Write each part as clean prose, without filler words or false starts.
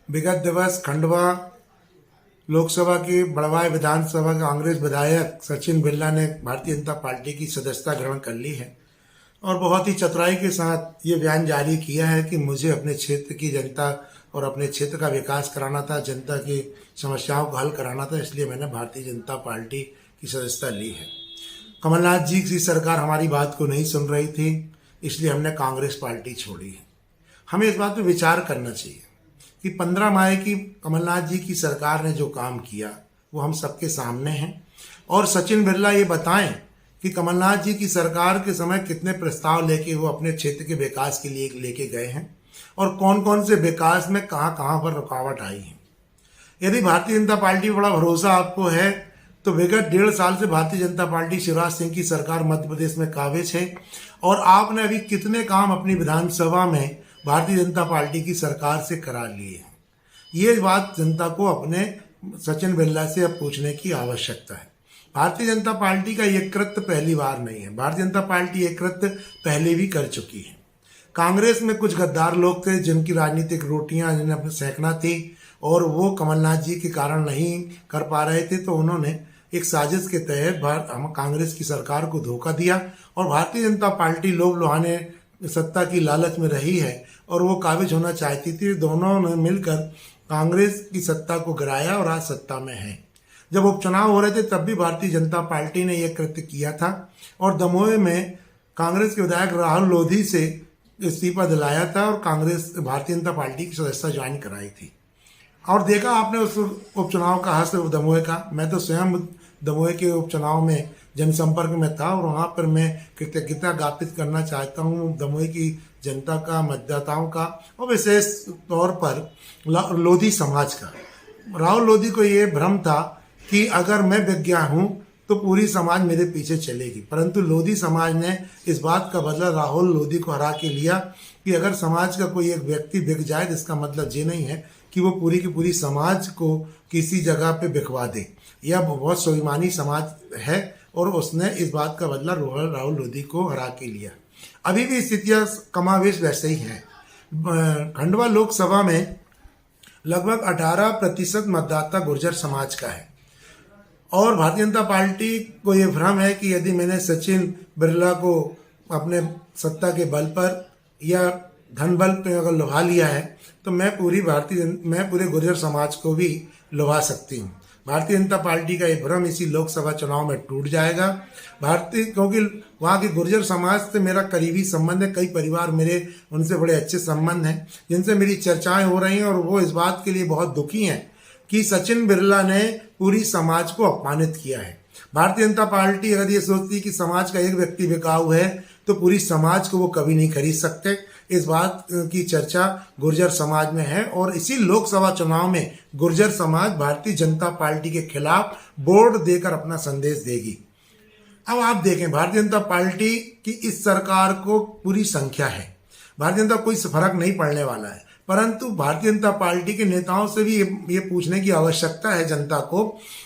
विगत दिवस खंडवा लोकसभा की बड़वाय विधानसभा कांग्रेस विधायक सचिन बिरला ने भारतीय जनता पार्टी की सदस्यता ग्रहण कर ली है और बहुत ही चतुराई के साथ ये बयान जारी किया है कि मुझे अपने क्षेत्र की जनता और अपने क्षेत्र का विकास कराना था, जनता की समस्याओं को हल कराना था, इसलिए मैंने भारतीय जनता पार्टी की सदस्यता ली है। कमलनाथ जी की सरकार हमारी बात को नहीं सुन रही थी, इसलिए हमने कांग्रेस पार्टी छोड़ी है। हमें इस बात पर विचार करना चाहिए कि 15 मई की कमलनाथ जी की सरकार ने जो काम किया वो हम सबके सामने है और सचिन बिरला ये बताएं कि कमलनाथ जी की सरकार के समय कितने प्रस्ताव लेके वो अपने क्षेत्र के विकास के लिए लेके गए हैं और कौन कौन से विकास में कहां कहां पर रुकावट आई है। यदि भारतीय जनता पार्टी पर बड़ा भरोसा आपको है तो विगत 1.5 साल से भारतीय जनता पार्टी शिवराज सिंह की सरकार मध्य प्रदेश में काबिज है और आपने अभी कितने काम अपनी विधानसभा में भारतीय जनता पार्टी की सरकार से करा लिए हैं। ये बात जनता को अपने सचिन बिरला से अब पूछने की आवश्यकता है। भारतीय जनता पार्टी का ये कृत्य पहली बार नहीं है, भारतीय जनता पार्टी ये कृत्य पहले भी कर चुकी है। कांग्रेस में कुछ गद्दार लोग थे जिनकी राजनीतिक रोटियां जिन्हें अपने सेकना थी और वो कमलनाथ जी के कारण नहीं कर पा रहे थे, तो उन्होंने एक साजिश के तहत हम कांग्रेस की सरकार को धोखा दिया और भारतीय जनता पार्टी लोभ लुभाने सत्ता की लालच में रही है और वो काबिज होना चाहती थी। दोनों ने मिलकर कांग्रेस की सत्ता को गिराया और आज सत्ता में है। जब उपचुनाव हो रहे थे तब भी भारतीय जनता पार्टी ने यह कृत्य किया था और दमोह में कांग्रेस के विधायक राहुल लोधी से इस्तीफा दिलाया था और कांग्रेस भारतीय जनता पार्टी की सदस्यता ज्वाइन कराई थी। और देखा आपने उस उपचुनाव का हास्य दमोह का। मैं तो स्वयं दमोह के उपचुनाव में जनसंपर्क में था और वहाँ पर मैं कृतज्ञता ज्ञापित करना चाहता हूँ दमोह की जनता का, मतदाताओं का और विशेष तौर पर लोधी समाज का। राहुल लोधी को ये भ्रम था कि अगर मैं बिक गया हूँ तो पूरी समाज मेरे पीछे चलेगी, परंतु लोधी समाज ने इस बात का बदला राहुल लोधी को हरा के लिया कि अगर समाज का कोई एक व्यक्ति बिक जाए तो इसका मतलब ये नहीं है कि वो पूरी की पूरी समाज को किसी जगह पे बिकवा दे। यह बहुत स्वाभिमानी समाज है और उसने इस बात का बदला राहुल लोधी को हरा के लिया। अभी भी स्थितियां कमावेश वैसे ही हैं। खंडवा लोकसभा में लगभग 18% मतदाता गुर्जर समाज का है और भारतीय जनता पार्टी को ये भ्रम है कि यदि मैंने सचिन बिरला को अपने सत्ता के बल पर या धन बल पर अगर लुभा लिया है तो मैं पूरे गुर्जर समाज को भी लुभा सकती हूँ। भारतीय जनता पार्टी का ये भ्रम इसी लोकसभा चुनाव में टूट जाएगा। क्योंकि वहाँ के गुर्जर समाज से मेरा करीबी संबंध है, कई परिवार मेरे उनसे बड़े अच्छे संबंध हैं जिनसे मेरी चर्चाएं हो रही हैं और वो इस बात के लिए बहुत दुखी हैं कि सचिन बिरला ने पूरी समाज को अपमानित किया है। भारतीय जनता पार्टी अगर ये सोचती कि समाज का एक व्यक्ति बिकाऊ है तो पूरी समाज को वो कभी नहीं खरीद सकते। इस बात की चर्चा गुर्जर समाज में है और इसी लोकसभा चुनाव में गुर्जर समाज भारतीय जनता पार्टी के खिलाफ वोट देकर अपना संदेश देगी। अब आप देखें, भारतीय जनता पार्टी की इस सरकार को पूरी संख्या है, भारतीय जनता कोई फर्क नहीं पड़ने वाला है, परंतु भारतीय जनता पार्टी के नेताओं से भी ये पूछने की आवश्यकता है जनता को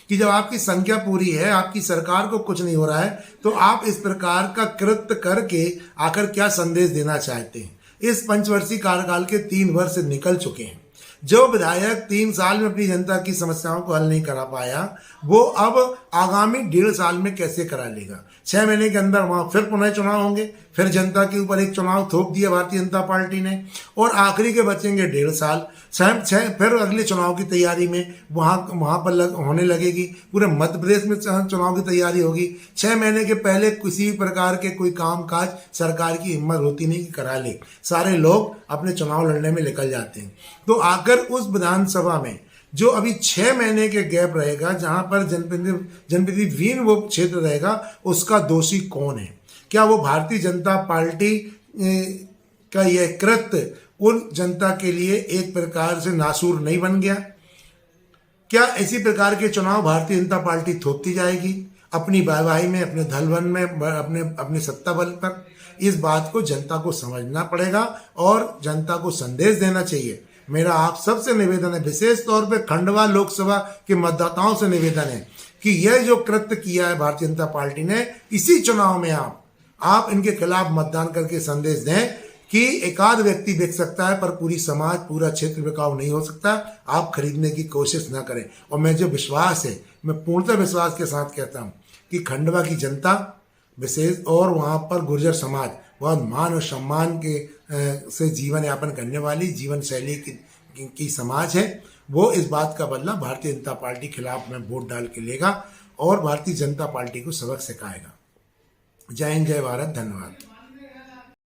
कि जब आपकी संख्या पूरी है, आपकी सरकार को कुछ नहीं हो रहा है, तो आप इस प्रकार का कृत्य करके आखिर क्या संदेश देना चाहते हैं। इस पंचवर्षीय कार्यकाल के 3 वर्ष निकल चुके हैं। जो विधायक 3 साल में अपनी जनता की समस्याओं को हल नहीं करा पाया वो अब आगामी 1.5 साल में कैसे करा लेगा। 6 महीने के अंदर वहां फिर पुनः चुनाव होंगे, फिर जनता के ऊपर एक चुनाव थोप दिया भारतीय जनता पार्टी ने और आखिरी के बचेंगे 1.5 साल। फिर अगले चुनाव की तैयारी में वहां पर होने लगेगी। पूरे मध्य प्रदेश में चुनाव की तैयारी होगी। 6 महीने के पहले किसी भी प्रकार के कोई काम काज सरकार की हिम्मत होती नहीं कि करा ले, सारे लोग अपने चुनाव लड़ने में निकल जाते हैं। तो आकर उस विधानसभा में जो अभी 6 महीने के गैप रहेगा, जहां पर जनप्रतिनिधि विहीन वो क्षेत्र रहेगा, उसका दोषी कौन है? क्या वो भारतीय जनता पार्टी का यह कृत्य उन जनता के लिए एक प्रकार से नासूर नहीं बन गया? क्या इसी प्रकार के चुनाव भारतीय जनता पार्टी थोपती जाएगी अपनी वाहवाही में, अपने धलबन में, अपने सत्ता बल पर? इस बात को जनता को समझना पड़ेगा और जनता को संदेश देना चाहिए। मेरा आप सबसे निवेदन है, विशेष तौर पे खंडवा लोकसभा के मतदाताओं से निवेदन है कि यह जो कृत्य किया है भारतीय जनता पार्टी ने, इसी चुनाव में आप इनके खिलाफ मतदान करके संदेश दें कि एकाध व्यक्ति बिक सकता है पर पूरी समाज पूरा क्षेत्र बिकाऊ नहीं हो सकता। आप खरीदने की कोशिश ना करें। और मैं जो विश्वास है, मैं पूर्णतः विश्वास के साथ कहता हूँ कि खंडवा की जनता विशेष और वहाँ पर गुर्जर समाज बहुत मान और सम्मान के से जीवन यापन करने वाली जीवन शैली की समाज है। वो इस बात का बदला भारतीय जनता पार्टी के खिलाफ में वोट डाल के लेगा और भारतीय जनता पार्टी को सबक सिखाएगा। जय हिंद, जय भारत, धन्यवाद।